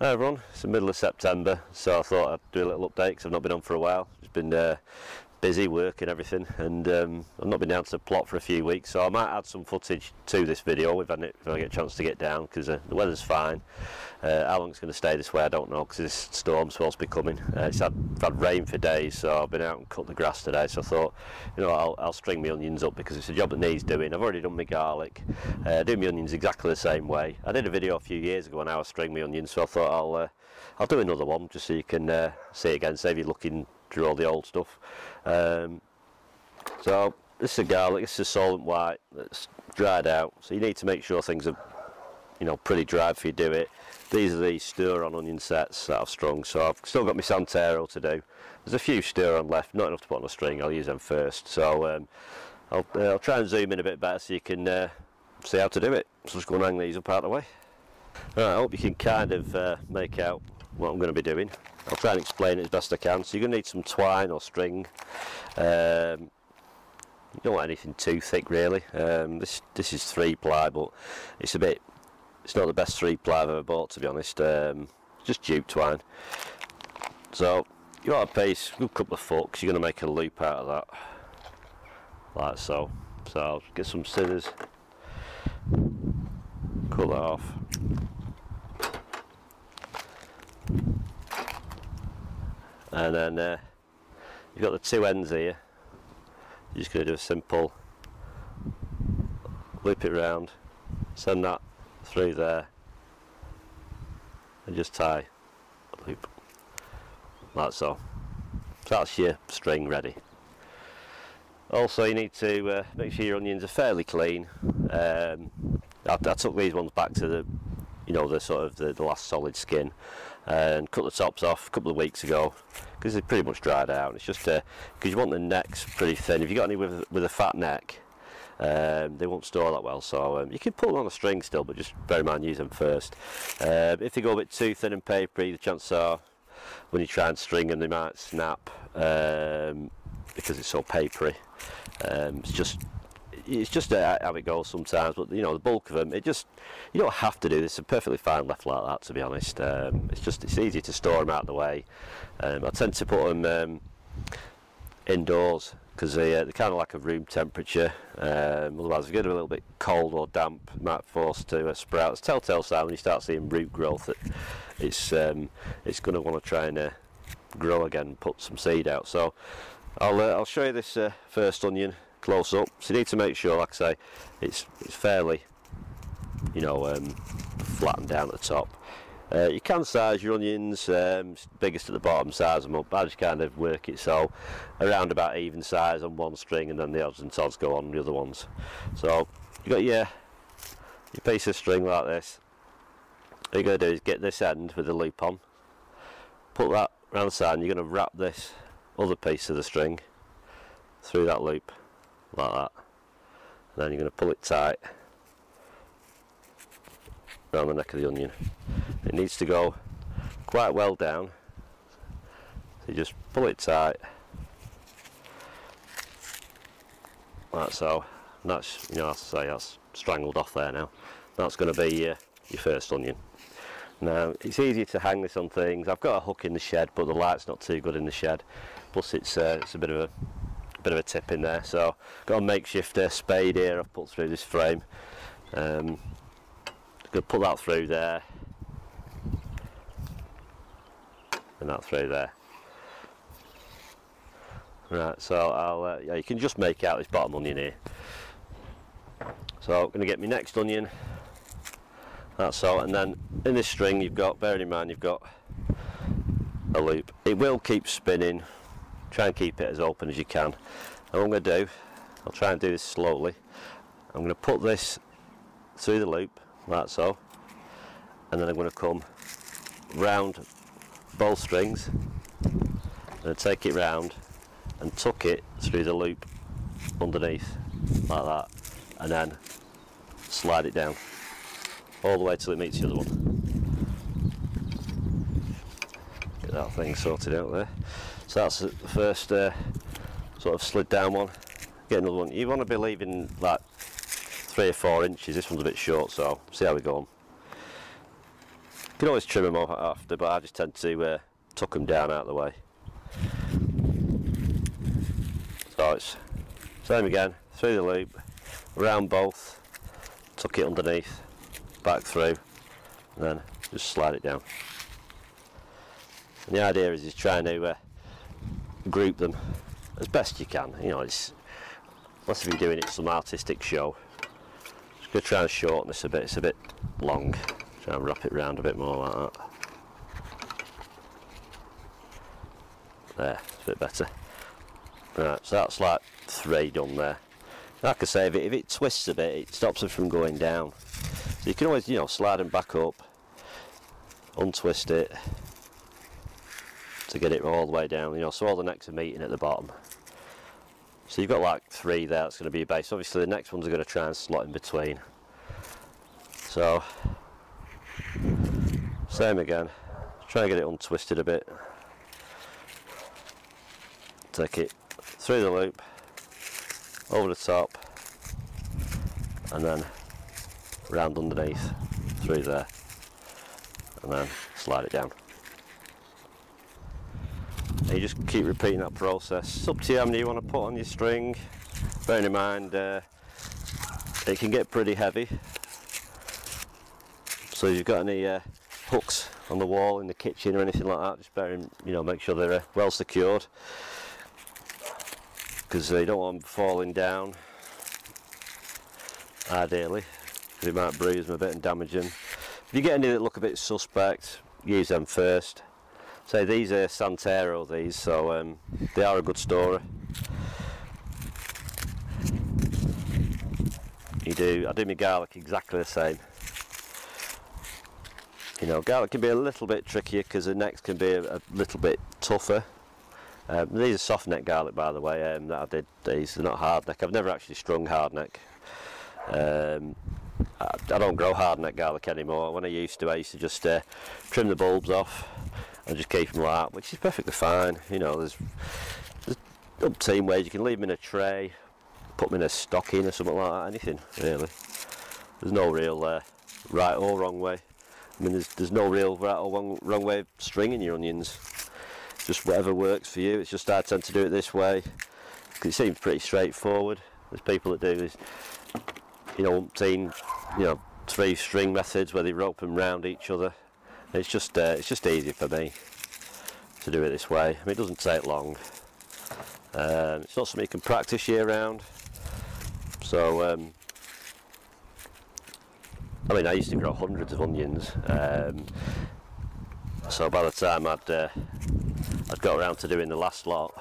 Hi everyone, it's the middle of September, so I thought I'd do a little update because I've not been on for a while. It's been busy work and everything, and I've not been down to plot for a few weeks, so I might add some footage to this video if I get a chance to get down, because the weather's fine. How long it's going to stay this way I don't know, because this storm's supposed to be coming. I've had rain for days, so I've been out and cut the grass today, so I thought, you know, I'll string my onions up because it's a job that needs doing. I've already done my garlic. Do my onions exactly the same way. I did a video a few years ago on how I string my onions, so I thought I'll do another one just so you can see it again, save you looking through all the old stuff. So this is garlic, this is solent white that's dried out, so you need to make sure things are, you know, pretty dry before you do it. These are the stir-on onion sets that I've strung, so I've still got my Santero to do. There's a few stir-on left, not enough to put on a string. I'll use them first, so I'll try and zoom in a bit better so you can see how to do it. So just go and hang these up out of the way. Right, I hope you can kind of make out what I'm going to be doing. I'll try and explain it as best I can. So you're going to need some twine or string. You don't want anything too thick really. This is 3-ply, but it's not the best 3-ply I've ever bought, to be honest. Just jute twine. So you want a piece, a good couple of foot, because you're going to make a loop out of that, like so. So I'll get some scissors, cut that off. And then you've got the two ends here. You're just going to do a simple loop it round, send that through there, and just tie a loop like so. So that's your string ready. Also, you need to make sure your onions are fairly clean. I took these ones back to the, you know, the sort of the last solid skin, and cut the tops off a couple of weeks ago because they're pretty much dried out. It's just because you want the necks pretty thin. If you've got any with a fat neck, they won't store that well, so you can put them on a string still, but just bear in mind use them first. If they go a bit too thin and papery, the chances are when you try and string them they might snap because it's so papery. It's just how it goes sometimes, but you know, the bulk of them, you don't have to do this. They're perfectly fine left like that, to be honest. It's easy to store them out of the way. I tend to put them indoors because they're kind of like a room temperature. Otherwise, if you get them a little bit cold or damp, you might be forced to sprout. It's a telltale sign when you start seeing root growth that it's going to want to try and grow again and put some seed out. So I'll show you this first onion close up. So you need to make sure, like I say, it's fairly, you know, flattened down at the top. You can size your onions, biggest at the bottom, size them up. I just kind of work it so around about even size on one string, and then the odds and sods go on the other ones. So you got your piece of string like this. What you're going to do is get this end with the loop on, put that around the side, and you're going to wrap this other piece of the string through that loop like that, and then you're going to pull it tight around the neck of the onion. It needs to go quite well down, so you just pull it tight like so, and that's, you know, as I say, that's strangled off there now. That's going to be your first onion. Now it's easy to hang this on things. I've got a hook in the shed, but the light's not too good in the shed, plus it's a bit of a tip in there, so got a makeshift spade here I've put through this frame. Going to put that through there and that through there. Right, so yeah, you can just make out this bottom onion here. So I'm going to get my next onion, that's all, and then in this string you've got, bearing in mind you've got a loop. It will keep spinning. Try and keep it as open as you can. And what I'm going to do, I'll try and do this slowly. I'm going to put this through the loop like so, and then I'm going to come round both strings and take it round and tuck it through the loop underneath like that, and then slide it down all the way till it meets the other one. Get that thing sorted out there. So that's the first sort of slid down one. Get another one. You want to be leaving like 3 or 4 inches. This one's a bit short, so see how we go on. You can always trim them off after, but I just tend to tuck them down out of the way. So it's same again, through the loop, around both, tuck it underneath, back through, and then just slide it down. And the idea is trying to group them as best you can. You know, it's unless if you're doing it some artistic show. Just going to try and shorten this a bit. It's a bit long. Try and wrap it round a bit more like that. There, it's a bit better. Right, so that's like 3 done there. Like I say, if it twists a bit, it stops them from going down. So you can always, you know, slide them back up, untwist it to get it all the way down. You know, so all the necks are meeting at the bottom. So you've got like 3 there. That's going to be your base. Obviously, the next ones are going to try and slot in between. So same again. Try and get it untwisted a bit. Take it through the loop, over the top, and then round underneath, through there, and then slide it down. And you just keep repeating that process. It's up to you how many you want to put on your string. Bearing in mind, it can get pretty heavy. So if you've got any hooks on the wall in the kitchen or anything like that, just make sure they're well secured, because you don't want them falling down, ideally, because it might bruise them a bit and damage them. If you get any that look a bit suspect, use them first. So these are Santero, these, so they are a good storer. I do my garlic exactly the same. You know, garlic can be a little bit trickier because the necks can be a little bit tougher. These are soft neck garlic, by the way, that I did these. They're not hard neck. I've never actually strung hard neck. I don't grow hard neck garlic anymore. When I used to just trim the bulbs off and just keep them like that, which is perfectly fine. You know, there's umpteen ways. You can leave them in a tray, put them in a stocking or something like that, anything really. There's no real right or wrong way. I mean, there's no real right or wrong way of stringing your onions. Just whatever works for you. It's just I tend to do it this way because it seems pretty straightforward. There's people that do this, you know, umpteen, 3 string methods where they rope them round each other. It's just easier for me to do it this way. I mean, it doesn't take long. It's not something you can practice year round. So I mean, I used to grow hundreds of onions. So by the time I'd got around to doing the last lot,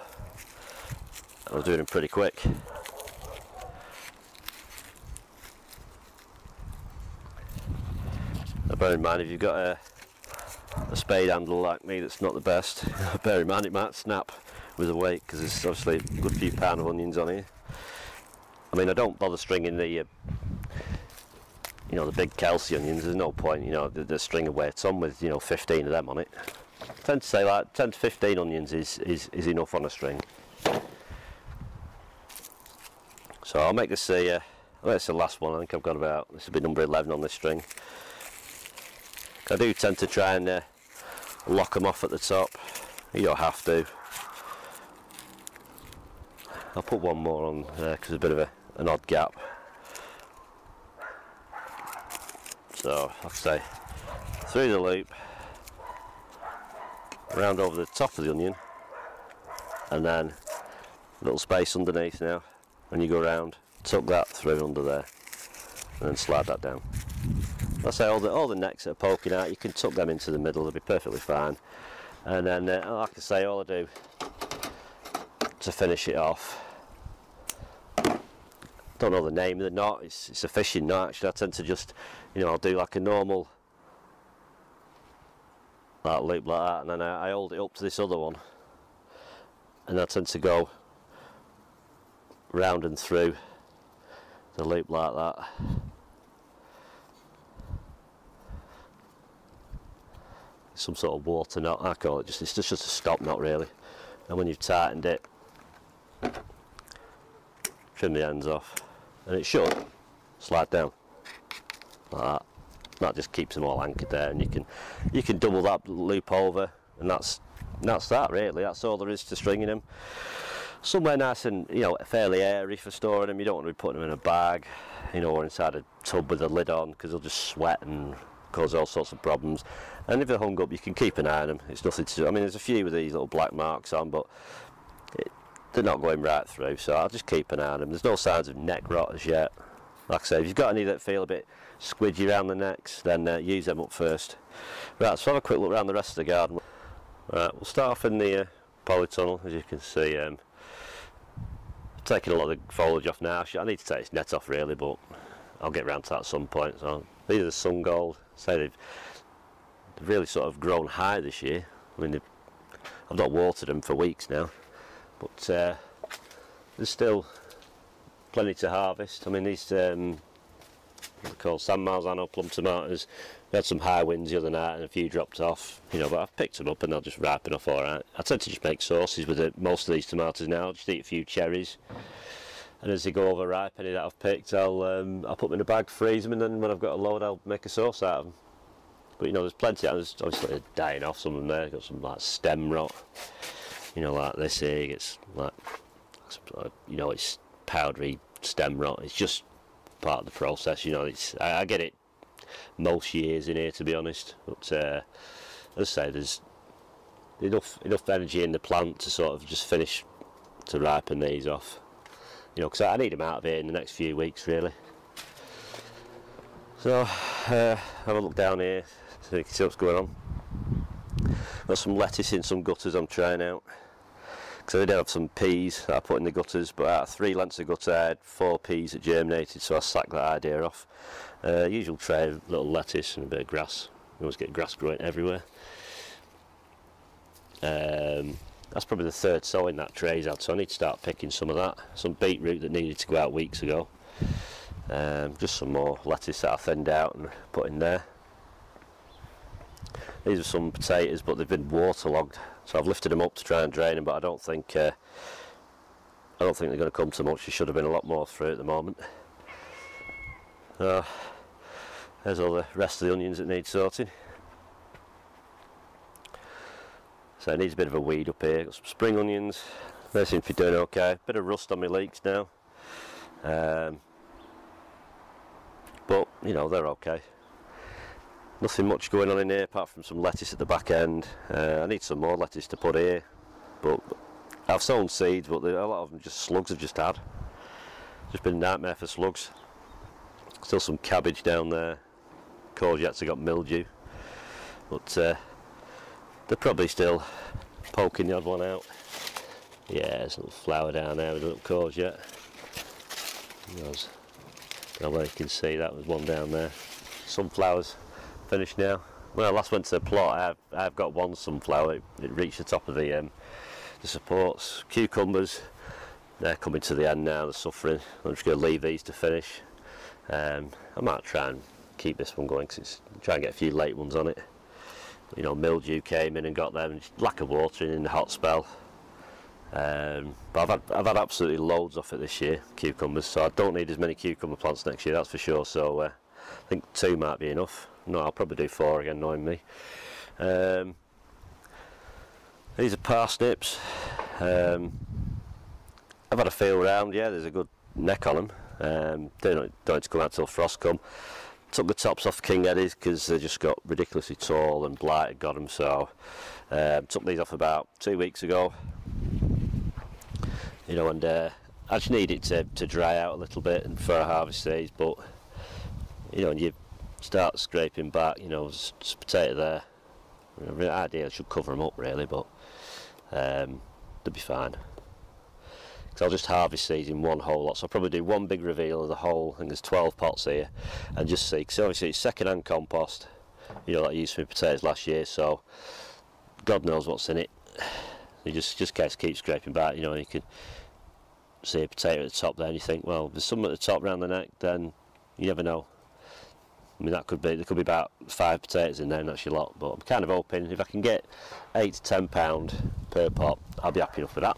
I was doing them pretty quick. Now bear in mind, if you've got a spade handle like me that's not the best, bear in mind it might snap with the weight, because there's obviously a good few pound of onions on here. I mean, I don't bother stringing the the big Kelsey onions. There's no point, the string of weight. It's on with 15 of them on it. I tend to say like 10 to 15 onions is enough on a string. So I'll make this the last one. I think I've got this will be number 11 on this string. I do tend to try and lock them off at the top. You don't have to. I'll put one more on there because there's a bit of an odd gap. So, like I say, through the loop, round over the top of the onion, and then a little space underneath now, and you go around, tuck that through under there, and then slide that down. Like I say, all the necks that are poking out, you can tuck them into the middle, they'll be perfectly fine. And then, like I say, all I do to finish it off, don't know the name of the knot, it's a fishing knot actually. I tend to just, I'll do like a normal loop like that, and then I hold it up to this other one, and I tend to go round and through the loop like that. Some sort of water knot, I call it. It's just a stop knot really. And when you've tightened it, trim the ends off, and it should slide down like that. that just keeps them all anchored there, and you can double that loop over, and that's that really. That's all there is to stringing them. Somewhere nice and, you know, fairly airy for storing them. You don't want to be putting them in a bag, you know, or inside a tub with a lid on, because they'll just sweat and cause all sorts of problems. And if they're hung up, you can keep an eye on them. It's nothing to do. I mean, there's a few with these little black marks on, but they're not going right through, so I'll just keep an eye on them. There's no signs of neck rot as yet. Like I say, if you've got any that feel a bit squidgy around the necks, then use them up first. Right, so have a quick look around the rest of the garden. Right, we'll start off in the polytunnel. As you can see, taking a lot of the foliage off now. I need to take this net off really, but I'll get round to that at some point. So these are the sun gold. Say they've really sort of grown high this year. I mean, I've not watered them for weeks now, but there's still plenty to harvest. I mean, these what they're called San Marzano plum tomatoes. We had some high winds the other night and a few dropped off, you know, but I've picked them up and they'll just ripen off all right. I tend to just make sauces with most of these tomatoes now. I'll just eat a few cherries, and as they go over ripe, any that I've picked, I'll put them in a bag, freeze them, and then when I've got a load, I'll make a sauce out of them. But you know, there's plenty. There's obviously dying off some of them there. Got some like stem rot, you know, like this here. It's like, you know, it's powdery stem rot. It's just part of the process, you know. I get it most years in here, to be honest, but as I say, there's enough energy in the plant to sort of just finish to ripen these off, you know, because I need them out of here in the next few weeks really. So have a look down here so you can see what's going on. Got some lettuce in some gutters I'm trying out, because I did have some peas that I put in the gutters, but out of 3 lengths of gutter I had 4 peas that germinated, so I sacked that idea off. Usual tray of little lettuce and a bit of grass. You always get grass growing everywhere. That's probably the 3rd sowing that tray's had, so I need to start picking some of that. Some beetroot that needed to go out weeks ago. Just some more lettuce that I thinned out and put in there. These are some potatoes, but they've been waterlogged, so I've lifted them up to try and drain them, but I don't think they're going to come to much. There should have been a lot more through at the moment. So there's all the rest of the onions that need sorting. So it needs a bit of a weed up here. Got some spring onions. They seem to be doing okay. Bit of rust on my leeks now, but you know, they're okay. Nothing much going on in here apart from some lettuce at the back end. I need some more lettuce to put here, but I've sown seeds, but a lot of them just slugs have just had. Just been a nightmare for slugs. Still some cabbage down there. Courgettes have got mildew, but they're probably still poking the odd one out. Yeah, there's a little flower down there with a little courgette. I don't know where you can see that. There's one down there. Sunflowers finished now. When I last went to the plot, I've got one sunflower. It reached the top of the supports. Cucumbers, they're coming to the end now. They're suffering. I'm just going to leave these to finish. I might try and keep this one going, because try and get a few late ones on it. You know, mildew came in and got them. Lack of watering in the hot spell. But I've had absolutely loads off it this year, cucumbers. So I don't need as many cucumber plants next year, that's for sure. So I think 2 might be enough. No, I'll probably do 4 again, knowing me. These are parsnips. I've had a feel around. Yeah, there's a good neck on them. They don't need to come out till frost come. Took the tops off King Eddies because they just got ridiculously tall and blight had got them. So took these off about 2 weeks ago. You know, and I just need it to dry out a little bit and before I harvest these. But you know, when you start scraping back, you know, there's a potato there. You know, the idea I should cover them up really, but they'll be fine. Because I'll just harvest these in one whole lot. So I'll probably do one big reveal of the whole. I think there's 12 pots here, and just see. Because obviously it's second-hand compost. You know, that I used for my potatoes last year. So God knows what's in it. You just keep scraping back. You know, you can see a potato at the top there, and you think, well, there's some at the top round the neck. Then you never know. I mean, there could be about 5 potatoes in there, and that's your lot. But I'm kind of hoping if I can get £8 to £10 per pot, I'll be happy enough with that.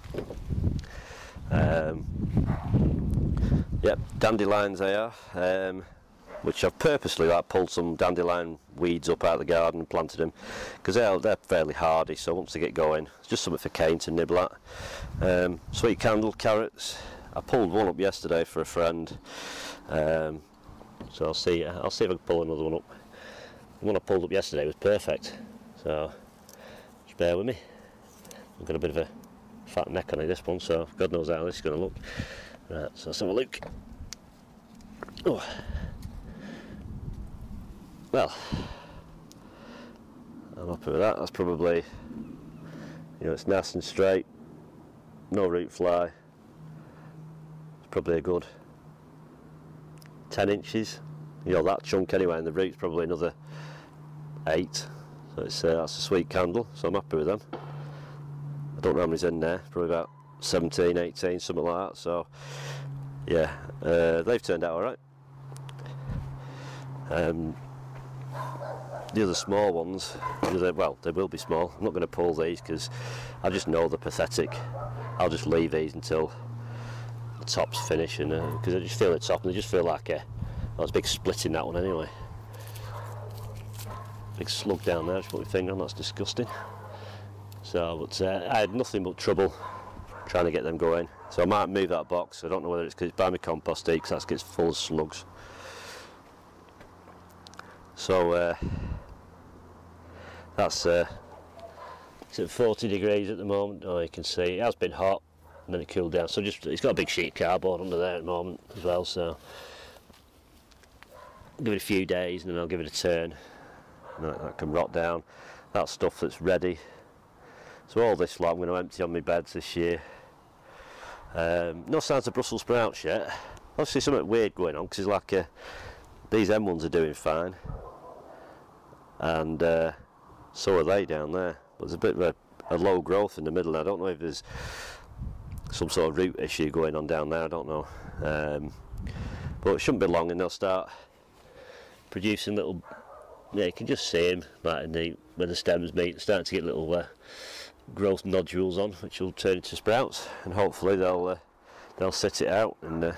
Yep, dandelions they are. which I've purposely pulled some dandelion weeds up out of the garden and planted them, because they're fairly hardy, so once they get going, it's just something for Kane to nibble at. Sweet candle carrots, I pulled one up yesterday for a friend, so I'll see if I can pull another one up. The one I pulled up yesterday was perfect, so just bear with me. I've got a bit of a fat neck on this one, so God knows how this is going to look. Right, so let's have a look. Oh. Well, I'm happy with that. That's probably, you know, it's nice and straight, no root fly. It's probably a good 10 inches, you know, that chunk anyway, and the root's probably another 8. So it's that's a sweet candle, so I'm happy with them. I don't know how many's in there, probably about 17, 18, something like that. So yeah, they've turned out alright. The other small ones, well, they will be small. I'm not going to pull these because I just know they're pathetic. I'll just leave these until the tops finish, and because I just feel the top and they just feel like well, there's a big split in that one anyway. Big slug down there, just put my finger on, that's disgusting. So, but I had nothing but trouble trying to get them going. So I might move that box. I don't know whether it's because it's by my compost heap, because that gets full of slugs. So that's it's at 40 degrees at the moment. Oh, you can see it has been hot and then it cooled down. So just it's got a big sheet of cardboard under there at the moment as well. So I'll give it a few days and then I'll give it a turn. And that can rot down. That's stuff that's ready. So all this lot I'm going to empty on my beds this year. No signs of Brussels sprouts yet. Obviously something weird going on, because it's like these M1s are doing fine, and so are they down there. But there's a bit of a low growth in the middle. I don't know if there's some sort of root issue going on down there. I don't know, but it shouldn't be long, and they'll start producing little. Yeah, you can just see them like where the stems meet, starting to get little growth nodules on, which will turn into sprouts, and hopefully they'll sit it out, and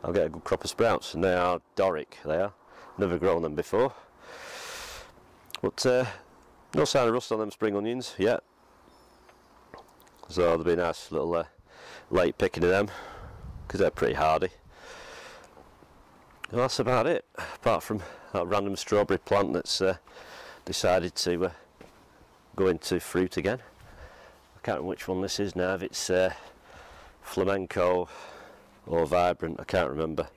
I'll get a good crop of sprouts. And they are Doric. They are. Never grown them before, but no sign of rust on them spring onions yet. So there'll be a nice little late picking of them, because they're pretty hardy. Well, that's about it, apart from that random strawberry plant that's decided to go into fruit again. I can't remember which one this is now, if it's flamenco or vibrant, I can't remember.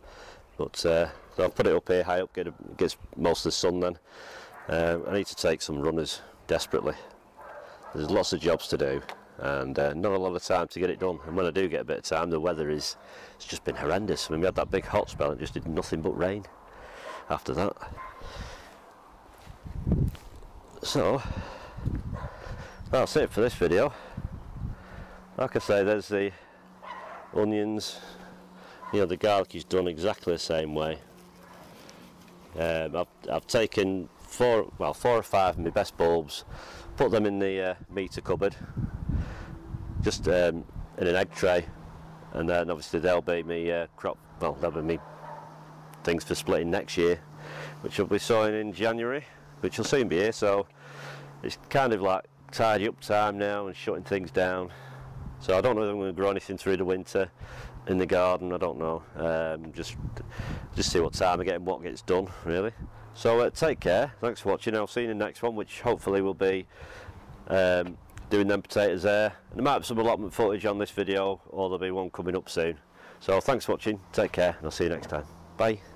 But so I'll put it up here high up, gets most of the sun then. I need to take some runners desperately. There's lots of jobs to do, and not a lot of time to get it done. And when I do get a bit of time, the weather it's just been horrendous. I mean, we had that big hot spell and it just did nothing but rain after that. So that's it for this video. Like I say, there's the onions. You know, the garlic is done exactly the same way. I've taken four or five of my best bulbs, put them in the meter cupboard, just in an egg tray, and then obviously they'll be me crop. Well, they'll be me things for splitting next year, which I'll be sowing in January, which will soon be here. So it's kind of like tidy up time now and shutting things down. So I don't know if I'm going to grow anything through the winter in the garden. I don't know. Just see what time I get and what gets done, really. So take care. Thanks for watching. I'll see you in the next one, which hopefully will be doing them potatoes there. And there might be some allotment footage on this video, or there'll be one coming up soon. So thanks for watching. Take care, and I'll see you next time. Bye.